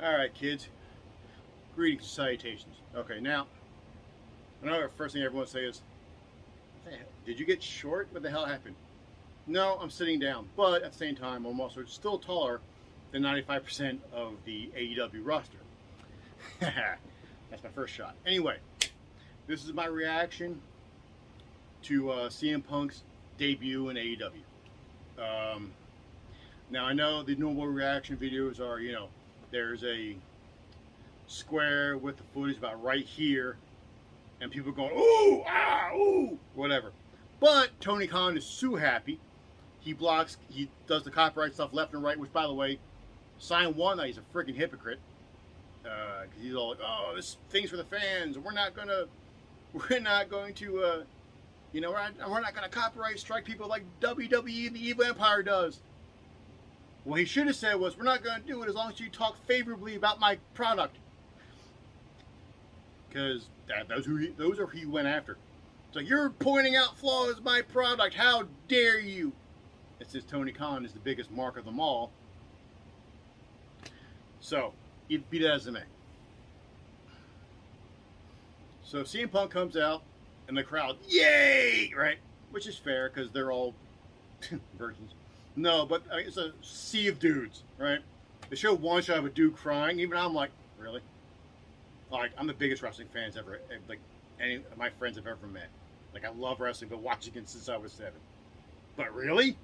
Alright, kids. Greetings and salutations. Okay, now, I know the first thing everyone says is, what the hell? Did you get short? What the hell happened? No, I'm sitting down, but at the same time, I'm also still taller than 95% of the AEW roster. That's my first shot. Anyway, this is my reaction to CM Punk's debut in AEW. Now, I know the normal reaction videos are, there's a square with the footage about right here, and people going, ooh, ah, ooh, whatever. But Tony Khan is so happy. He does the copyright stuff left and right, which, by the way, sign one that he's a freaking hypocrite. Because he's all like, oh, this thing's for the fans, and we're not going to, we're not going to copyright strike people like WWE and the Evil Empire does. What he should have said was, we're not going to do it as long as you talk favorably about my product. Because those are who he went after. So you're pointing out flaws in my product. How dare you? It says Tony Khan is the biggest mark of them all. So, be that as it may. So CM Punk comes out, and the crowd, yay! Right? Which is fair, because they're all virgins. No, but it's a sea of dudes, right? They show one shot of a dude crying. Even I'm like, really? Like, I'm the biggest wrestling fans ever, like, any of my friends I've ever met. Like, I love wrestling, but watching it since I was 7. But really?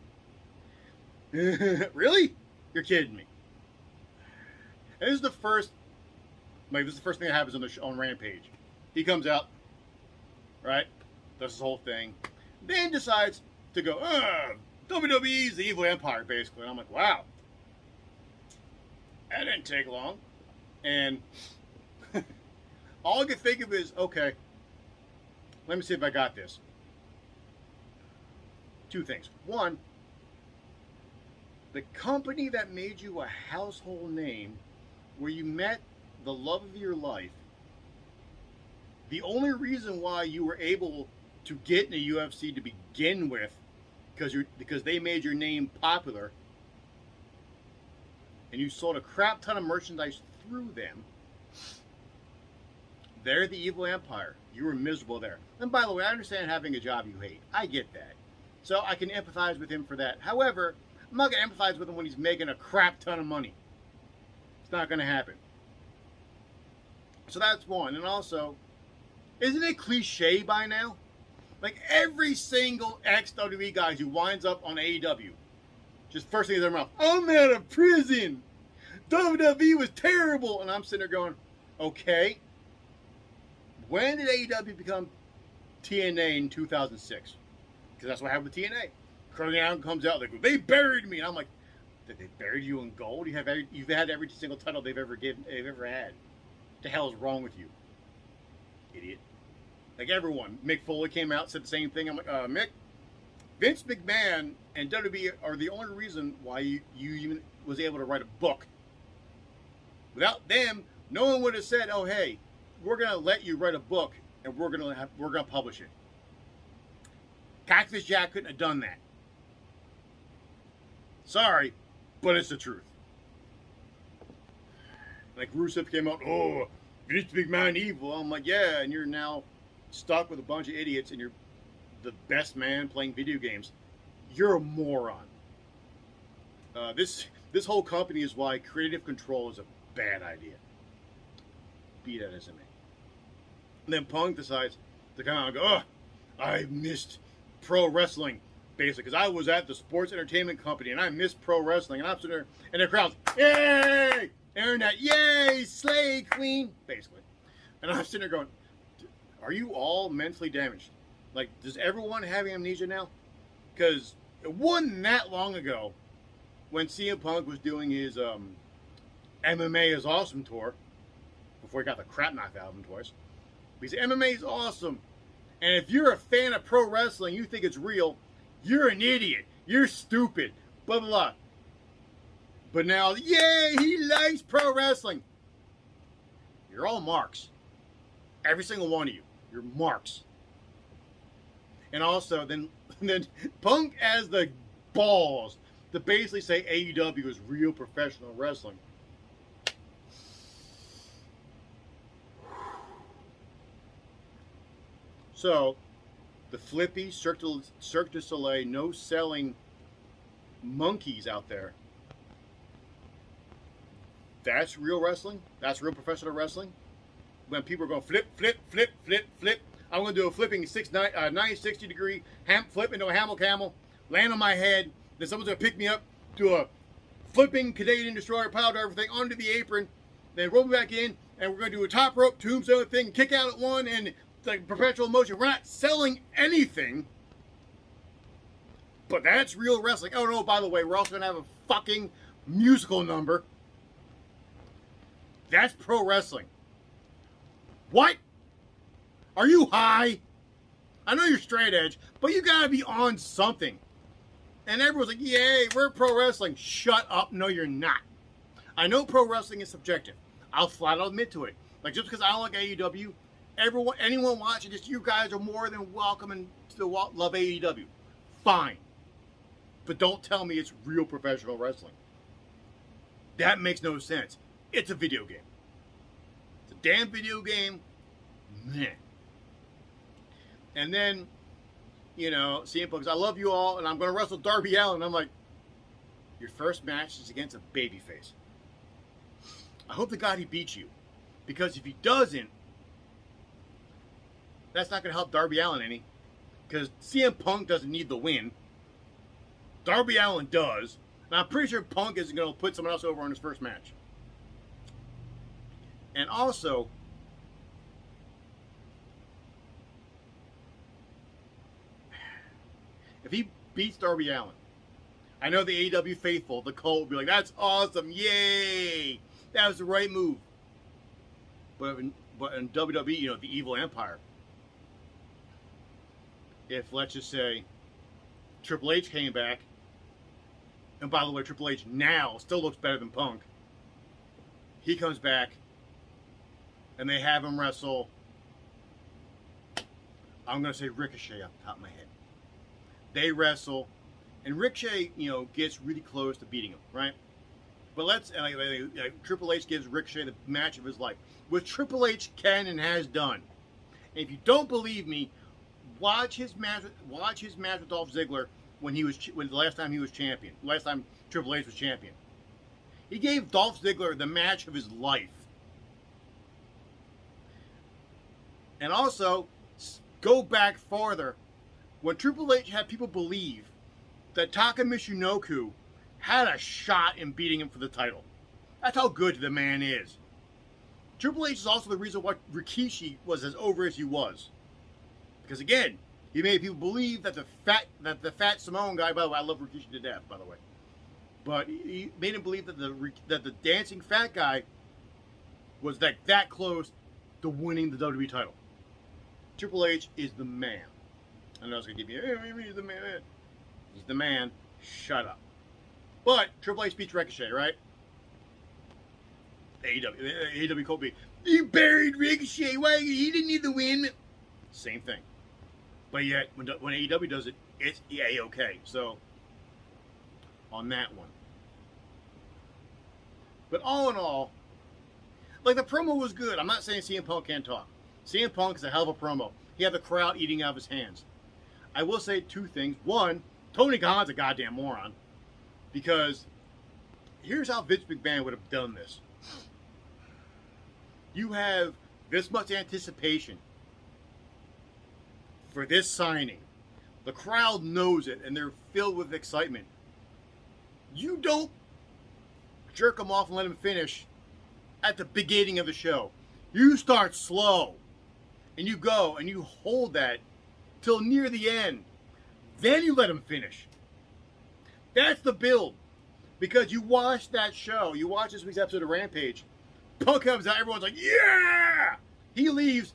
Really? You're kidding me. And this is the first thing that happens on Rampage. He comes out, right? Does his whole thing. Then decides to go, WWE's the Evil Empire, basically. And I'm like, wow. That didn't take long. And all I could think of is, okay, let me see if I got this. Two things. One, the company that made you a household name, where you met the love of your life, the only reason why you were able to get in the UFC to begin with, because they made your name popular, and you sold a crap ton of merchandise through them. They're the Evil Empire. You were miserable there. And by the way, I understand having a job you hate. I get that. So I can empathize with him for that. However, I'm not going to empathize with him when he's making a crap ton of money. It's not going to happen. So that's one. And also, isn't it cliche by now? Like, every single ex-WWE guy who winds up on AEW, just first thing in their mouth, I'm out of prison. WWE was terrible. And I'm sitting there going, okay. When did AEW become TNA in 2006? Because that's what happened with TNA. Cody Allen comes out like, they buried me. And I'm like, did they bury you in gold? You've had every single title they've ever had. What the hell is wrong with you, idiot? Like, everyone. Mick Foley came out, said the same thing. I'm like, Mick, Vince McMahon and WWE are the only reason why you even was able to write a book. Without them, no one would have said, oh, hey, we're going to let you write a book and we're going to publish it. Cactus Jack couldn't have done that. Sorry, but it's the truth. Like, Rusev came out, oh, Vince McMahon evil. I'm like, yeah, and you're now stuck with a bunch of idiots and you're the best man playing video games. You're a moron. This whole company is why creative control is a bad idea. Be that as it may. And then Punk decides to come out and go, oh, I missed pro wrestling, basically, because I was at the sports entertainment company and I missed pro wrestling. And I'm sitting there, and the crowd's, yay! Internet, yay! Slay Queen! Basically. And I'm sitting there going, are you all mentally damaged? Like, does everyone have amnesia now? Because it wasn't that long ago when CM Punk was doing his MMA is Awesome tour, before he got the crap knocked out of him twice. Because MMA is awesome. And if you're a fan of pro wrestling, you think it's real, you're an idiot. You're stupid. Blah, blah, blah. But now, yay, he likes pro wrestling. You're all marks. Every single one of you. You're marks. And also, then Punk has the balls to basically say AEW is real professional wrestling. So, the flippy Cirque du Soleil, no selling monkeys out there. That's real wrestling. That's real professional wrestling. When people are going flip, flip, flip, flip, flip. I'm going to do a flipping 960 degree flip into a Hamel Camel, land on my head. Then someone's going to pick me up, do a flipping Canadian Destroyer pile driver thing onto the apron, then roll me back in, and we're going to do a top rope tombstone thing, kick out at one, and it's like perpetual motion. We're not selling anything, but that's real wrestling. Oh no, by the way, we're also going to have a fucking musical number. That's pro wrestling. What? Are you high? I know you're straight edge, but you gotta be on something. And everyone's like, yay, we're pro wrestling. Shut up. No, you're not. I know pro wrestling is subjective. I'll flat out admit to it. Like, just because I don't like AEW, anyone watching this, you guys are more than welcome and still love AEW. Fine. But don't tell me it's real professional wrestling. That makes no sense. It's a video game. It's a damn video game. Man. And then, you know, CM Punk, I love you all, and I'm going to wrestle Darby Allin. I'm like, your first match is against a babyface. I hope to God he beats you. Because if he doesn't, that's not going to help Darby Allin any. Because CM Punk doesn't need the win. Darby Allin does. And I'm pretty sure Punk isn't going to put someone else over on his first match. And also, if he beats Darby Allin, I know the AEW faithful, the cult, will be like, that's awesome, yay! That was the right move. But in WWE, you know, the Evil Empire, if, let's just say, Triple H came back, and by the way, Triple H now still looks better than Punk, he comes back, and they have him wrestle, I'm going to say Ricochet off the top of my head. They wrestle, and Ricochet, you know, gets really close to beating him, right? But Triple H gives Ricochet the match of his life, which Triple H can and has done. And if you don't believe me, watch his match with Dolph Ziggler when the last time he was champion. Last time Triple H was champion, he gave Dolph Ziggler the match of his life. And also, go back farther. When Triple H had people believe that Taka Michinoku had a shot in beating him for the title. That's how good the man is. Triple H is also the reason why Rikishi was as over as he was. Because again, he made people believe that the fat Samoan guy, by the way, I love Rikishi to death, by the way. But he made him believe that the dancing fat guy was that close to winning the WWE title. Triple H is the man. I know I was going to give you, hey, he's the man. He's the man. Shut up. But Triple H beats Ricochet, right? AEW Kobe. He buried Ricochet. Why? He didn't need the win. Same thing. But yet, when AEW does it, it's okay. So, on that one. But all in all, like, the promo was good. I'm not saying CM Punk can't talk. CM Punk is a hell of a promo. He had the crowd eating out of his hands. I will say two things. One, Tony Khan's a goddamn moron. Because here's how Vince McMahon would have done this. You have this much anticipation for this signing. The crowd knows it, and they're filled with excitement. You don't jerk them off and let them finish at the beginning of the show. You start slow, and you go, and you hold that till near the end. Then you let them finish. That's the build. Because you watch that show, you watch this week's episode of Rampage, Punk comes out, everyone's like, yeah! He leaves.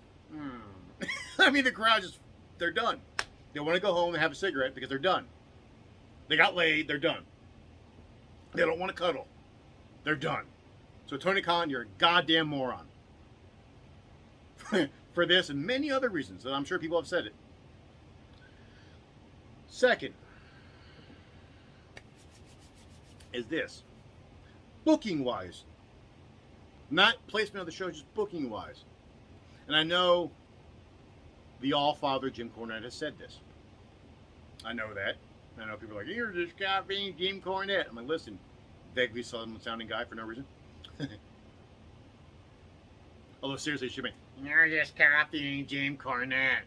I mean, the crowd just, they're done. They want to go home and have a cigarette because they're done. They got laid, they're done. They don't want to cuddle. They're done. So Tony Khan, you're a goddamn moron. For this and many other reasons, and I'm sure people have said it. Second is this. Booking wise. Not placement of the show, just booking wise. And I know the All-Father Jim Cornette has said this. I know that. I know people are like, you're this guy being Jim Cornette. I'm like, listen, vaguely sounding guy for no reason. Although seriously, it should be, you're just copying Jim Cornette.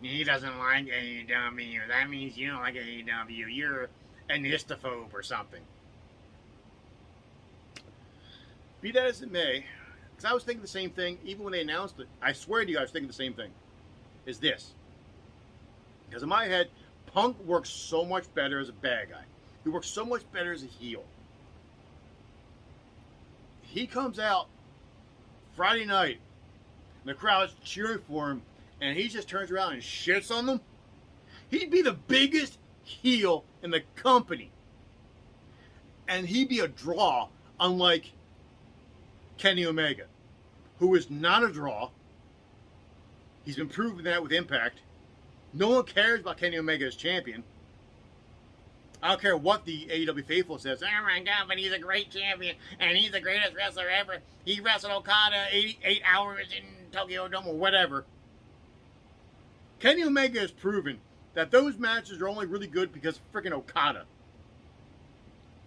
He doesn't like AEW. That means you don't like AEW. You're an histophobe or something. Be that as it may, because I was thinking the same thing, even when they announced it. I swear to you, I was thinking the same thing. Is this. Because in my head, Punk works so much better as a bad guy. He works so much better as a heel. He comes out Friday night, and the crowd's cheering for him, and he just turns around and shits on them. He'd be the biggest heel in the company. And he'd be a draw, unlike Kenny Omega, who is not a draw. He's been proving that with Impact. No one cares about Kenny Omega as champion. I don't care what the AEW faithful says. Oh my God, but he's a great champion, and he's the greatest wrestler ever. He wrestled Okada 8 hours in Tokyo Dome or whatever. Kenny Omega has proven that those matches are only really good because of freaking Okada.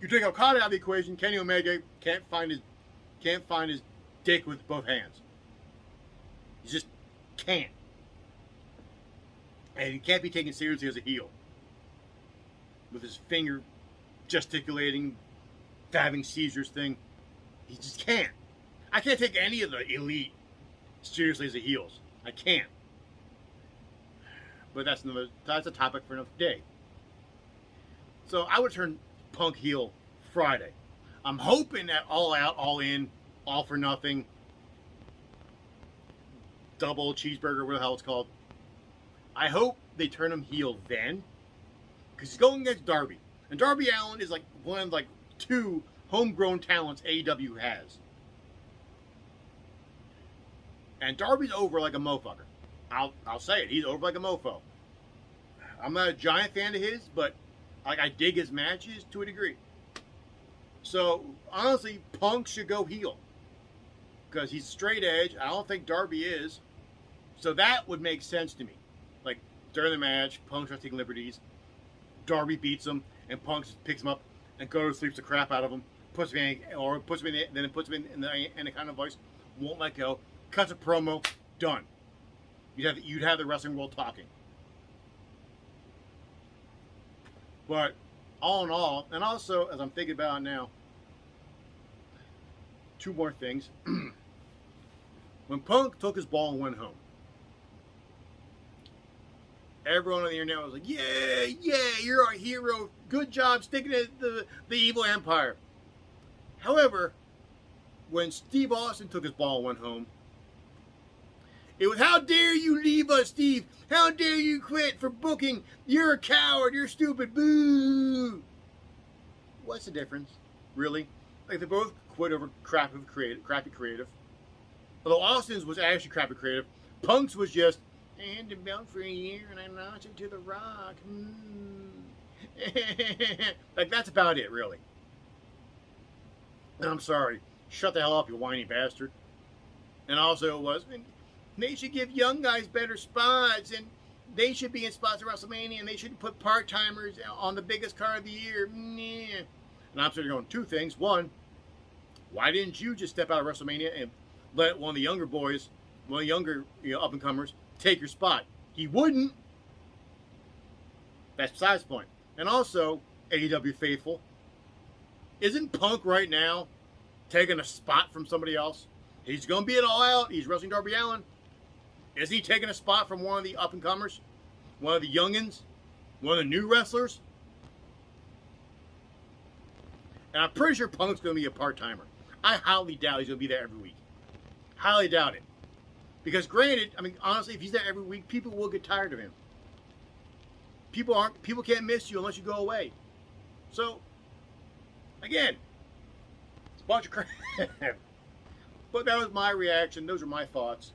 You take Okada out of the equation, Kenny Omega can't find his dick with both hands. He just can't. And he can't be taken seriously as a heel. With his finger gesticulating, having seizures thing. He just can't. I can't take any of the elite seriously as the heels. I can't. But that's a topic for another day. So I would turn Punk heel Friday. I'm hoping that All Out, All In, All for Nothing, double cheeseburger, whatever the hell it's called. I hope they turn him heel then, because he's going against Darby, and Darby Allin is like one of two homegrown talents AEW has, and Darby's over like a motherfucker. I'll say it. He's over like a mofo. I'm not a giant fan of his, but I dig his matches to a degree. So honestly, Punk should go heel because he's straight edge. I don't think Darby is, so that would make sense to me. Like during the match, Punk starts taking liberties. Darby beats him, and Punk just picks him up and goes sleeps the crap out of him. Puts him in the kind of voice, won't let go. Cuts a promo, done. You'd have the wrestling world talking. But all in all, and also as I'm thinking about it now, two more things. When Punk took his ball and went home, everyone on the internet was like, yeah, you're our hero. Good job sticking to the evil empire. However, when Steve Austin took his ball and went home, it was, how dare you leave us, Steve? How dare you quit for booking? You're a coward. You're stupid. Boo. What's the difference? Really? Like, they both quit over crappy creative. Although Austin's was actually crappy creative. Punk's was just, I had the belt for a year and I lost it to The Rock. Like, that's about it, really. And I'm sorry. Shut the hell up, you whiny bastard. And also it was, they should give young guys better spots, and they should be in spots at WrestleMania, and they shouldn't put part-timers on the biggest card of the year. And I'm sort of going, two things. One, why didn't you just step out of WrestleMania and let one of the younger boys, one of the younger up-and-comers, take your spot? He wouldn't. That's besides the point. And also, AEW faithful, isn't Punk right now taking a spot from somebody else? He's going to be at All Out. He's wrestling Darby Allin. Is he taking a spot from one of the up-and-comers? One of the youngins? One of the new wrestlers? And I'm pretty sure Punk's going to be a part-timer. I highly doubt he's going to be there every week. Highly doubt it. Because granted, I mean, honestly, if he's there every week, people will get tired of him. People can't miss you unless you go away. So, again, it's a bunch of crap. But that was my reaction. Those are my thoughts.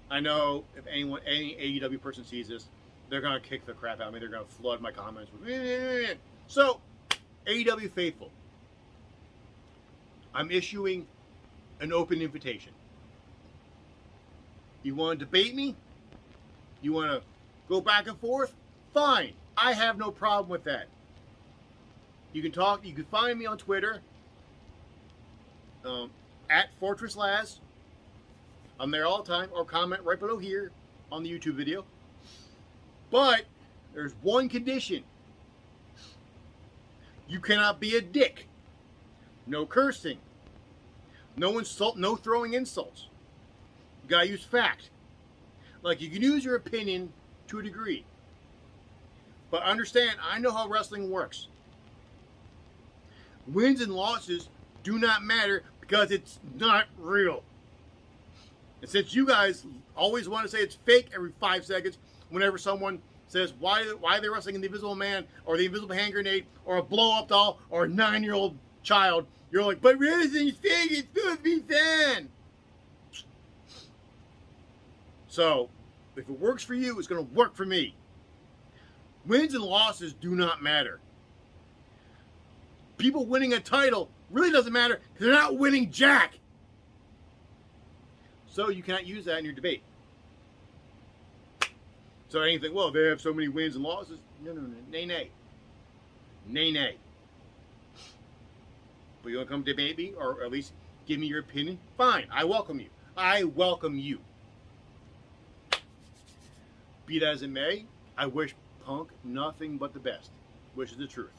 I know if any AEW person sees this, they're going to kick the crap out of me. They're going to flood my comments with, So, AEW faithful, I'm issuing an open invitation. You want to debate me? You want to go back and forth? Fine. I have no problem with that. You can talk. You can find me on Twitter at Fortress Laz. I'm there all the time, or comment right below here on the YouTube video. But there's one condition. You cannot be a dick. No cursing. No insult. No throwing insults. You gotta use fact. Like, you can use your opinion to a degree. But understand, I know how wrestling works. Wins and losses do not matter because it's not real. And since you guys always want to say it's fake every 5 seconds, whenever someone says why they're wrestling in the Invisible Man or the Invisible Hand Grenade or a blow-up doll or a 9-year-old child, you're like, but wrestling's fake, it's supposed to be fun. So, if it works for you, it's going to work for me. Wins and losses do not matter. People winning a title really doesn't matter because they're not winning jack. So you cannot use that in your debate. So anything, well, they have so many wins and losses. No, nay, nay. Nay, nay. But you want to come debate me, or at least give me your opinion? Fine, I welcome you. I welcome you. Be that as it may, I wish Punk nothing but the best. Which is the truth.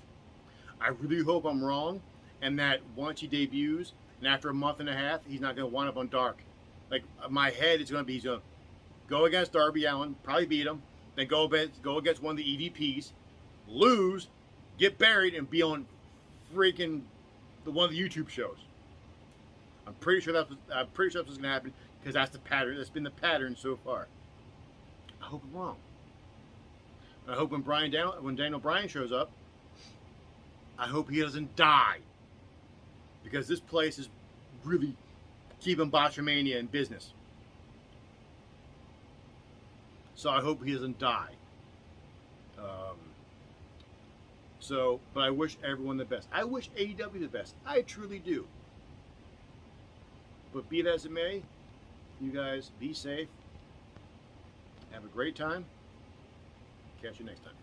I really hope I'm wrong, and that once he debuts, and after a month and a half, he's not going to wind up on Dark. Like, my head is going to be, he's going to go against Darby Allin, probably beat him, then go against one of the EVPs, lose, get buried, and be on freaking one of the YouTube shows. I'm pretty sure that's what's going to happen because that's the pattern. That's been the pattern so far. I hope I'm wrong. I hope when Daniel Bryan shows up, I hope he doesn't die, because this place is really keeping Botchamania in business. So I hope he doesn't die. But I wish everyone the best. I wish AEW the best. I truly do. But be it as it may, you guys be safe. Have a great time. Catch you next time.